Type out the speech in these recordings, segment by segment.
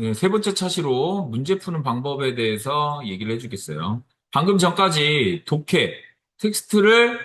네, 세 번째 차시로 문제 푸는 방법에 대해서 얘기를 해주겠어요. 방금 전까지 독해, 텍스트를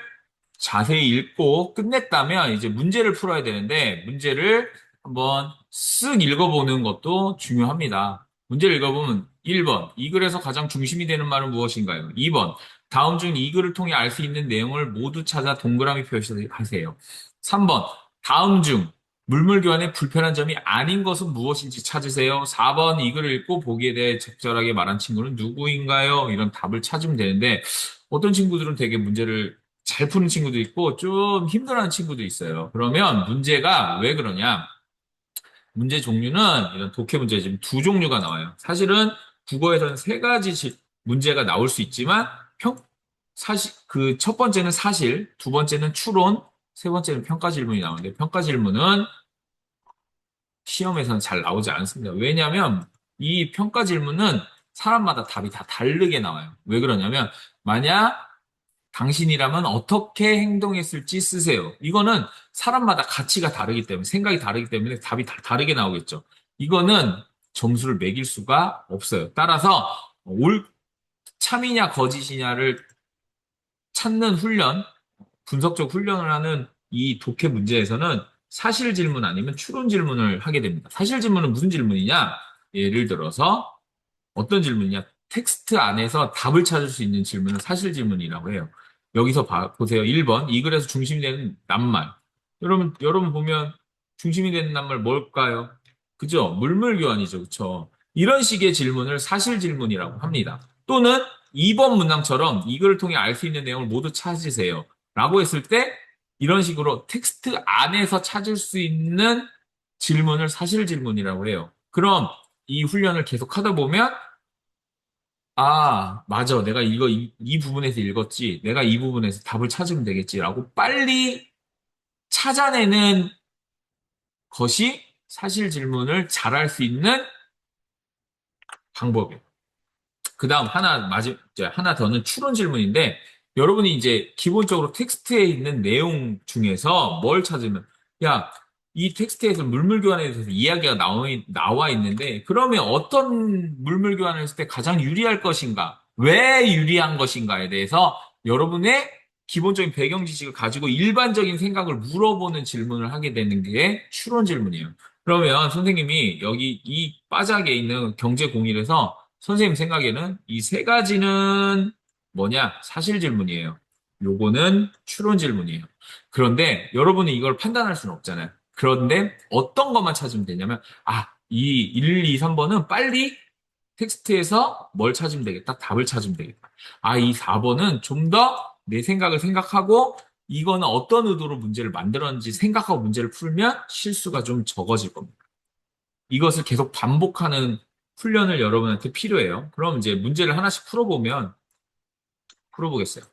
자세히 읽고 끝냈다면 이제 문제를 풀어야 되는데 문제를 한번 쓱 읽어보는 것도 중요합니다. 문제를 읽어보면 1번, 이 글에서 가장 중심이 되는 말은 무엇인가요? 2번, 다음 중 이 글을 통해 알 수 있는 내용을 모두 찾아 동그라미 표시하세요. 3번, 다음 중 물물교환의 불편한 점이 아닌 것은 무엇인지 찾으세요. 4번 이 글을 읽고 보기에 대해 적절하게 말한 친구는 누구인가요? 이런 답을 찾으면 되는데 어떤 친구들은 되게 문제를 잘 푸는 친구도 있고 좀 힘들어하는 친구도 있어요. 그러면 문제가 왜 그러냐? 문제 종류는 이런 독해 문제 지금 두 종류가 나와요. 사실은 국어에서는 세 가지 문제가 나올 수 있지만 사실 그 첫 번째는 사실, 두 번째는 추론, 세 번째는 평가 질문이 나오는데 평가 질문은 시험에서는 잘 나오지 않습니다. 왜냐하면 이 평가 질문은 사람마다 답이 다 다르게 나와요. 왜 그러냐면 만약 당신이라면 어떻게 행동했을지 쓰세요. 이거는 사람마다 가치가 다르기 때문에, 생각이 다르기 때문에 답이 다 다르게 나오겠죠. 이거는 점수를 매길 수가 없어요. 따라서 참이냐 거짓이냐를 찾는 훈련, 분석적 훈련을 하는 이 독해 문제에서는 사실 질문 아니면 추론 질문을 하게 됩니다. 사실 질문은 무슨 질문이냐? 예를 들어서 어떤 질문이냐? 텍스트 안에서 답을 찾을 수 있는 질문은 사실 질문이라고 해요. 여기서 보세요. 1번. 이 글에서 중심이 되는 낱말. 여러분 보면 중심이 되는 낱말 뭘까요? 그죠? 물물교환이죠. 그쵸? 이런 식의 질문을 사실 질문이라고 합니다. 또는 2번 문항처럼 이 글을 통해 알 수 있는 내용을 모두 찾으세요. 라고 했을 때 이런 식으로 텍스트 안에서 찾을 수 있는 질문을 사실 질문이라고 해요. 그럼 이 훈련을 계속 하다 보면 아, 맞아. 내가 이 부분에서 읽었지. 내가 이 부분에서 답을 찾으면 되겠지라고 빨리 찾아내는 것이 사실 질문을 잘할 수 있는 방법이에요. 그 다음 이제 하나 더는 추론 질문인데, 여러분이 이제 기본적으로 텍스트에 있는 내용 중에서 뭘 찾으면, 야, 이 텍스트에서 물물 교환에 대해서 이야기가 나와 있는데, 그러면 어떤 물물 교환을 했을 때 가장 유리할 것인가? 왜 유리한 것인가에 대해서 여러분의 기본적인 배경 지식을 가지고 일반적인 생각을 물어보는 질문을 하게 되는 게 추론 질문이에요. 그러면 선생님이 여기 이 빠작에 있는 경제 공일에서 선생님 생각에는 이 세 가지는 뭐냐? 사실 질문이에요. 요거는 추론 질문이에요. 그런데 여러분이 이걸 판단할 수는 없잖아요. 그런데 어떤 것만 찾으면 되냐면, 이 1, 2, 3번은 빨리 텍스트에서 뭘 찾으면 되겠다? 답을 찾으면 되겠다. 이 4번은 좀 더 내 생각을 생각하고 이거는 어떤 의도로 문제를 만들었는지 생각하고 문제를 풀면 실수가 좀 적어질 겁니다. 이것을 계속 반복하는 훈련을 여러분한테 필요해요. 그럼 이제 문제를 하나씩 풀어보겠어요.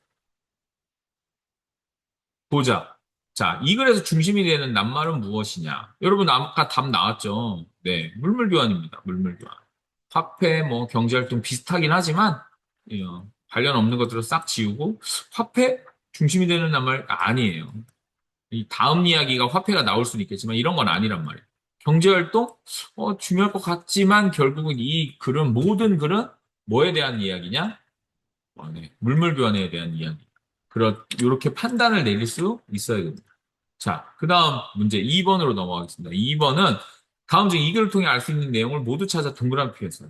보자. 자, 이 글에서 중심이 되는 낱말은 무엇이냐? 여러분, 아까 답 나왔죠? 네, 물물교환입니다. 물물교환. 화폐, 뭐, 경제활동 비슷하긴 하지만, 관련 없는 것들을 싹 지우고, 화폐? 중심이 되는 낱말 아니에요. 이 다음 이야기가 화폐가 나올 수는 있겠지만, 이런 건 아니란 말이에요. 경제활동? 중요할 것 같지만, 결국은 이 글은, 모든 글은 뭐에 대한 이야기냐? 네. 물물교환에 대한 이야기. 요렇게 판단을 내릴 수 있어야 됩니다. 자, 그 다음 문제 2번으로 넘어가겠습니다. 2번은 다음 중 이 글을 통해 알 수 있는 내용을 모두 찾아 동그라미 표했어요.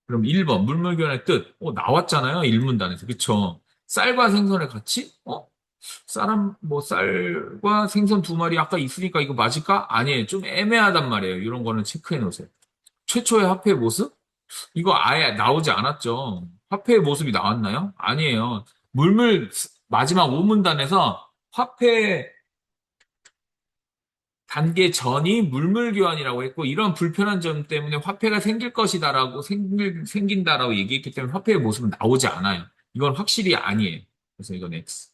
그럼 1번, 물물교환의 뜻. 나왔잖아요. 일문단에서. 그쵸? 쌀과 생선의 가치? 쌀과 생선 두 마리 아까 있으니까 이거 맞을까? 아니에요. 좀 애매하단 말이에요. 이런 거는 체크해 놓으세요. 최초의 화폐의 모습? 이거 아예 나오지 않았죠. 화폐의 모습이 나왔나요? 아니에요. 마지막 오문단에서 화폐 단계 전이 물물교환이라고 했고, 이런 불편한 점 때문에 화폐가 생길 것이다라고, 생긴다라고 얘기했기 때문에 화폐의 모습은 나오지 않아요. 이건 확실히 아니에요. 그래서 이건 X.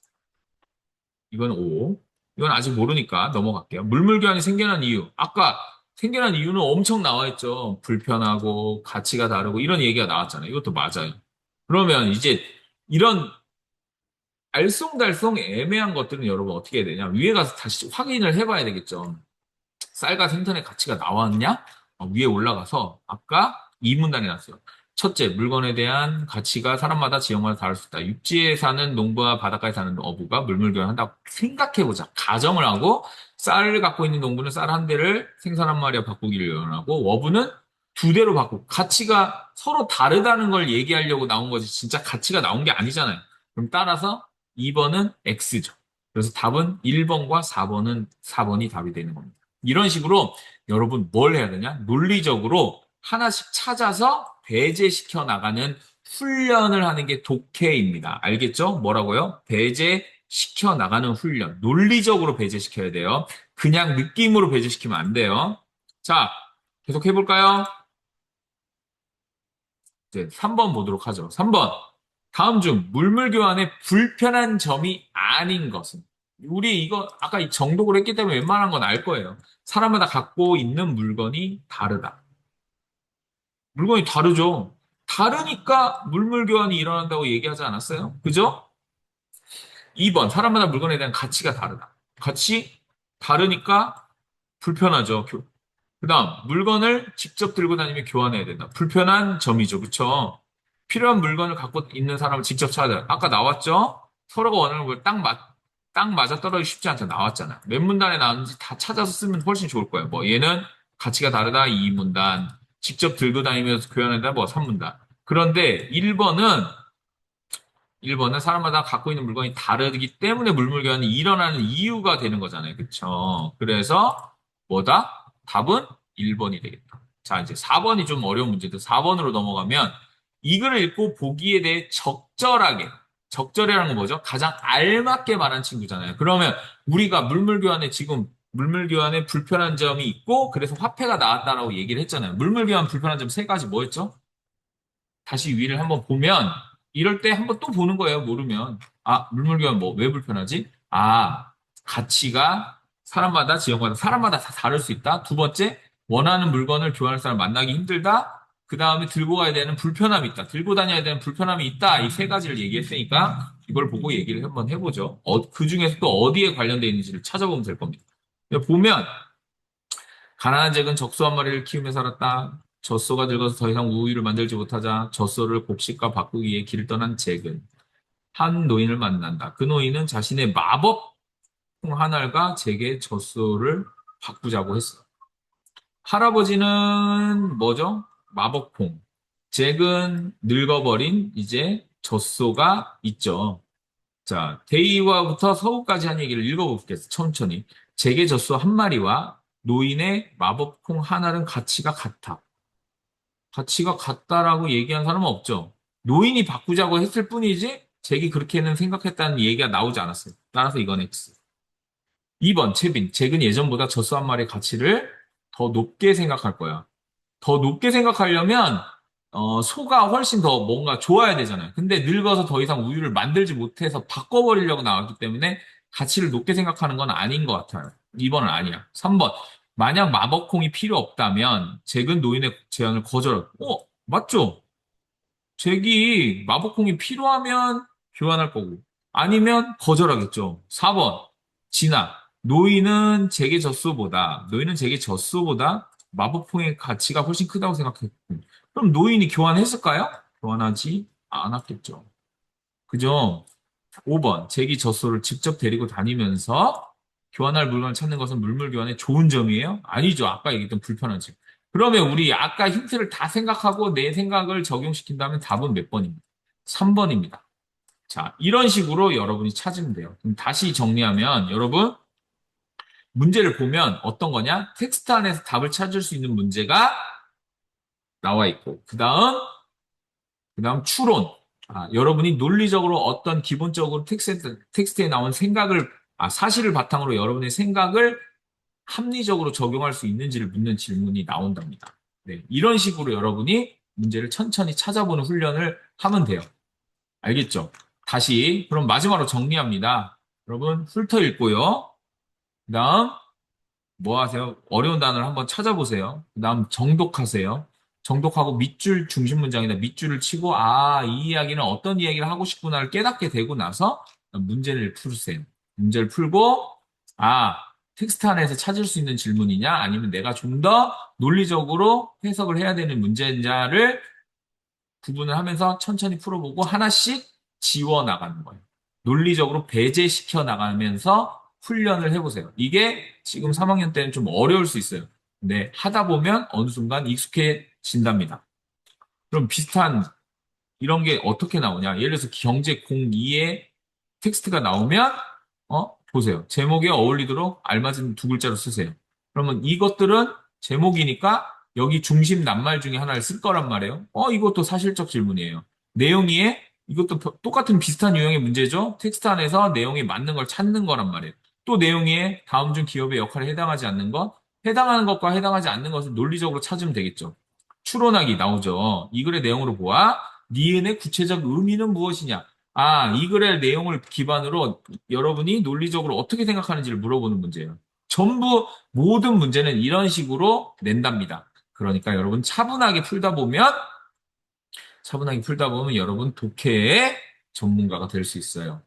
이건 O. 이건 아직 모르니까 넘어갈게요. 물물교환이 생겨난 이유. 아까 생겨난 이유는 엄청 나와 있죠. 불편하고, 가치가 다르고, 이런 얘기가 나왔잖아요. 이것도 맞아요. 그러면 이제 이런 알쏭달쏭 애매한 것들은 여러분 어떻게 해야 되냐? 위에 가서 다시 확인을 해봐야 되겠죠. 쌀과 생선의 가치가 나왔냐? 위에 올라가서 아까 이 문단에 났어요. 첫째, 물건에 대한 가치가 사람마다 지역마다 다를 수 있다. 육지에 사는 농부와 바닷가에 사는 어부가 물물교환한다고 생각해보자. 가정을 하고 쌀을 갖고 있는 농부는 쌀 한 대를 생산 한 마리와 바꾸기를 원하고 어부는 두 대로 바꾸고 가치가 서로 다르다는 걸 얘기하려고 나온 거지. 진짜 가치가 나온 게 아니잖아요. 그럼 따라서 2번은 X죠. 그래서 답은 1번과 4번이 답이 되는 겁니다. 이런 식으로 여러분 뭘 해야 되냐? 논리적으로 하나씩 찾아서 배제시켜 나가는 훈련을 하는 게 독해입니다. 알겠죠? 뭐라고요? 배제시켜 나가는 훈련. 논리적으로 배제시켜야 돼요. 그냥 느낌으로 배제시키면 안 돼요. 자, 계속 해볼까요? 이제 3번 보도록 하죠. 3번. 다음 중 물물교환의 불편한 점이 아닌 것은? 우리 이거 아까 이 정독을 했기 때문에 웬만한 건 알 거예요. 사람마다 갖고 있는 물건이 다르다. 물건이 다르죠. 다르니까 물물교환이 일어난다고 얘기하지 않았어요? 그죠? 2번, 사람마다 물건에 대한 가치가 다르다. 가치 다르니까 불편하죠. 그 다음, 물건을 직접 들고 다니며 교환해야 된다. 불편한 점이죠. 그쵸? 필요한 물건을 갖고 있는 사람을 직접 찾아야 돼. 아까 나왔죠? 서로가 원하는 걸 딱 맞아 떨어지기 쉽지 않다. 나왔잖아. 몇 문단에 나왔는지 다 찾아서 쓰면 훨씬 좋을 거예요. 뭐, 얘는 가치가 다르다. 2문단. 직접 들고 다니면서 교환한다. 뭐, 3문단. 그런데 1번은 사람마다 갖고 있는 물건이 다르기 때문에 물물교환이 일어나는 이유가 되는 거잖아요. 그쵸? 그래서 뭐다? 답은 1번이 되겠다. 자, 이제 4번이 좀 어려운 문제도 4번으로 넘어가면 이 글을 읽고 보기에 대해 적절히라는 건 뭐죠? 가장 알맞게 말한 친구잖아요. 그러면 우리가 물물교환에 불편한 점이 있고 그래서 화폐가 나왔다라고 얘기를 했잖아요. 물물교환 불편한 점 세 가지 뭐였죠? 다시 위를 한번 보면 이럴 때 한번 또 보는 거예요. 모르면 물물교환 뭐 왜 불편하지? 가치가 사람마다 다 다를 수 있다. 두 번째, 원하는 물건을 교환할 사람 만나기 힘들다. 그 다음에 들고 가야 되는 불편함이 있다. 들고 다녀야 되는 불편함이 있다. 이 세 가지를 얘기했으니까 이걸 보고 얘기를 한번 해보죠. 그 중에서 또 어디에 관련되어 있는지를 찾아보면 될 겁니다. 보면 가난한 잭은 젖소 한 마리를 키우며 살았다. 젖소가 늙어서 더 이상 우유를 만들지 못하자 젖소를 곡식과 바꾸기 위해 길을 떠난 잭은 한 노인을 만난다. 그 노인은 자신의 마법 하나가 잭의 젖소를 바꾸자고 했어. 할아버지는 뭐죠? 마법콩. 잭은 늙어버린 이제 젖소가 있죠. 자, 데이와부터 서우까지 한 얘기를 읽어볼게요. 천천히. 잭의 젖소 한 마리와 노인의 마법콩 하나는 가치가 같아. 가치가 같다라고 얘기한 사람은 없죠. 노인이 바꾸자고 했을 뿐이지, 잭이 그렇게는 생각했다는 얘기가 나오지 않았어요. 따라서 이건 X. 2번, 채빈. 잭은 예전보다 젖소 한 마리의 가치를 더 높게 생각할 거야. 더 높게 생각하려면 소가 훨씬 더 뭔가 좋아야 되잖아요. 근데 늙어서 더 이상 우유를 만들지 못해서 바꿔버리려고 나왔기 때문에 가치를 높게 생각하는 건 아닌 것 같아요. 2번은 아니야. 3번. 만약 마법콩이 필요 없다면 잭은 노인의 제안을 거절할. 맞죠? 잭이 마법콩이 필요하면 교환할 거고 아니면 거절하겠죠. 4번. 진아. 노인은 잭의 젖소보다 마법봉의 가치가 훨씬 크다고 생각했고, 그럼 노인이 교환했을까요? 교환하지 않았겠죠. 그죠? 5번, 잭이 젖소를 직접 데리고 다니면서 교환할 물건을 찾는 것은 물물 교환의 좋은 점이에요? 아니죠. 아까 얘기했던 불편한 점. 그러면 우리 아까 힌트를 다 생각하고 내 생각을 적용시킨다면 답은 몇 번입니다? 3번입니다. 자, 이런 식으로 여러분이 찾으면 돼요. 그럼 다시 정리하면 여러분, 문제를 보면 어떤 거냐? 텍스트 안에서 답을 찾을 수 있는 문제가 나와 있고, 그 다음 추론. 여러분이 논리적으로 어떤 기본적으로 텍스트에 나온 사실을 바탕으로 여러분의 생각을 합리적으로 적용할 수 있는지를 묻는 질문이 나온답니다. 네, 이런 식으로 여러분이 문제를 천천히 찾아보는 훈련을 하면 돼요. 알겠죠? 다시, 그럼 마지막으로 정리합니다. 여러분, 훑어 읽고요. 그 다음, 뭐 하세요? 어려운 단어를 한번 찾아보세요. 그 다음 정독하세요. 정독하고 밑줄 중심 문장이다. 밑줄을 치고 이 이야기는 어떤 이야기를 하고 싶구나를 깨닫게 되고 나서 문제를 풀으세요. 문제를 풀고 텍스트 안에서 찾을 수 있는 질문이냐, 아니면 내가 좀 더 논리적으로 해석을 해야 되는 문제인지를 구분을 하면서 천천히 풀어보고 하나씩 지워 나가는 거예요. 논리적으로 배제시켜 나가면서 훈련을 해보세요. 이게 지금 3학년 때는 좀 어려울 수 있어요. 근데 하다 보면 어느 순간 익숙해진답니다. 그럼 비슷한 이런 게 어떻게 나오냐? 예를 들어서 경제 02에 텍스트가 나오면 보세요. 제목에 어울리도록 알맞은 두 글자로 쓰세요. 그러면 이것들은 제목이니까 여기 중심 낱말 중에 하나를 쓸 거란 말이에요. 이것도 사실적 질문이에요. 내용이에 이것도 똑같은 비슷한 유형의 문제죠. 텍스트 안에서 내용에 맞는 걸 찾는 거란 말이에요. 또 내용에 다음 중 기업의 역할에 해당하지 않는 것, 해당하는 것과 해당하지 않는 것을 논리적으로 찾으면 되겠죠. 추론하기 나오죠. 이 글의 내용으로 보아 니은의 구체적 의미는 무엇이냐? 이 글의 내용을 기반으로 여러분이 논리적으로 어떻게 생각하는지를 물어보는 문제예요. 전부 모든 문제는 이런 식으로 낸답니다. 그러니까 여러분 차분하게 풀다 보면 여러분 독해의 전문가가 될 수 있어요.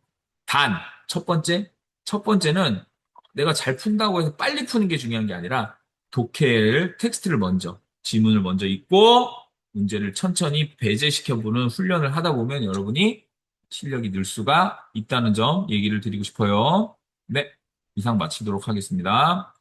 단, 첫 번째는 내가 잘 푼다고 해서 빨리 푸는 게 중요한 게 아니라 텍스트를 먼저, 지문을 먼저 읽고 문제를 천천히 배제시켜보는 훈련을 하다 보면 여러분이 실력이 늘 수가 있다는 점 얘기를 드리고 싶어요. 네, 이상 마치도록 하겠습니다.